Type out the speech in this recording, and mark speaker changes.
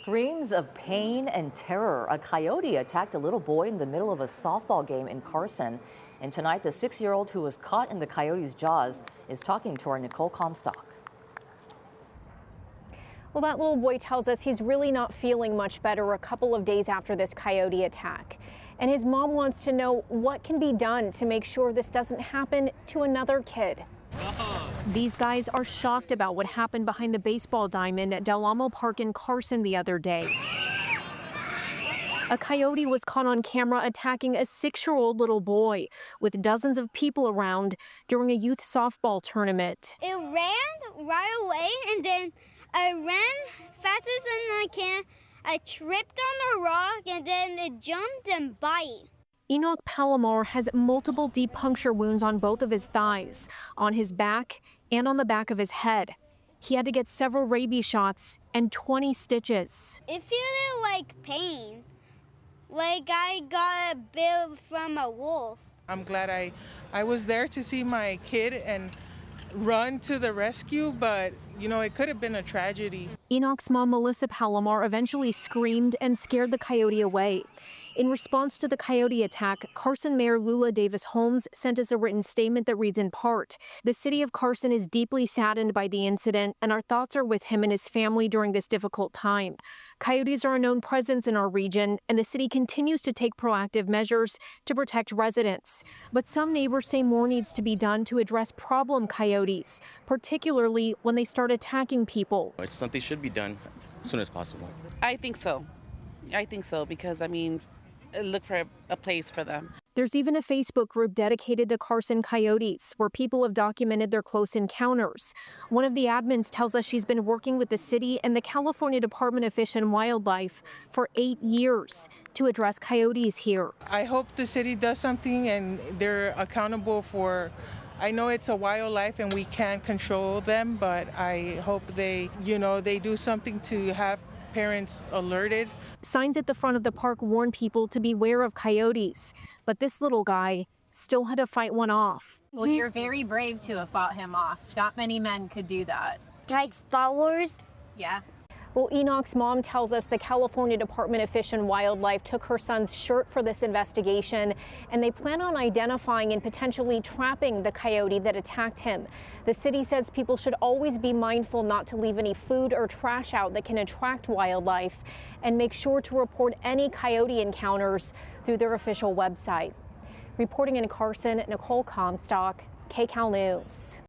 Speaker 1: Screams of pain and terror. A coyote attacked a little boy in the middle of a softball game in Carson. And tonight, the 6-year-old who was caught in the coyote's jaws is talking to our Nicole Comstock.
Speaker 2: Well, that little boy tells us he's really not feeling much better a couple of days after this coyote attack. And his mom wants to know what can be done to make sure this doesn't happen to another kid. These guys are shocked about what happened behind the baseball diamond at Del Amo Park in Carson the other day. A coyote was caught on camera attacking a 6-year-old little boy with dozens of people around during a youth softball tournament.
Speaker 3: It ran right away, and then I ran fastest than I can. I tripped on a rock, and then it jumped and bite.
Speaker 2: Enoch Palomar has multiple deep puncture wounds on both of his thighs, on his back, and on the back of his head. He had to get several rabies shots and 20 stitches.
Speaker 3: It feels like pain, like I got bit from a wolf.
Speaker 4: I'm glad I was there to see my kid and run to the rescue, but it could have been a tragedy.
Speaker 2: Enoch's mom, Melissa Palomar, eventually screamed and scared the coyote away. In response to the coyote attack, Carson Mayor Lula Davis Holmes sent us a written statement that reads in part, "The city of Carson is deeply saddened by the incident, and our thoughts are with him and his family during this difficult time. Coyotes are a known presence in our region, and the city continues to take proactive measures to protect residents. But some neighbors say more needs to be done to address problem coyotes, particularly when they start attacking people."
Speaker 5: It's something should be done as soon as possible.
Speaker 6: I think so. Because, look for a place for them.
Speaker 2: There's even a Facebook group dedicated to Carson coyotes where people have documented their close encounters. One of the admins tells us she's been working with the city and the California Department of Fish and Wildlife for 8 years to address coyotes here.
Speaker 4: I hope the city does something and they're accountable for. I know it's a wildlife and we can't control them, but I hope they do something to have parents alerted.
Speaker 2: Signs at the front of the park warn people to beware of coyotes, but this little guy still had to fight one off.
Speaker 7: Well, you're very brave to have fought him off. Not many men could do that.
Speaker 3: Like Star Wars?
Speaker 7: Yeah.
Speaker 2: Well, Enoch's mom tells us the California Department of Fish and Wildlife took her son's shirt for this investigation, and they plan on identifying and potentially trapping the coyote that attacked him. The city says people should always be mindful not to leave any food or trash out that can attract wildlife, and make sure to report any coyote encounters through their official website. Reporting in Carson, Nicole Comstock, KCAL News.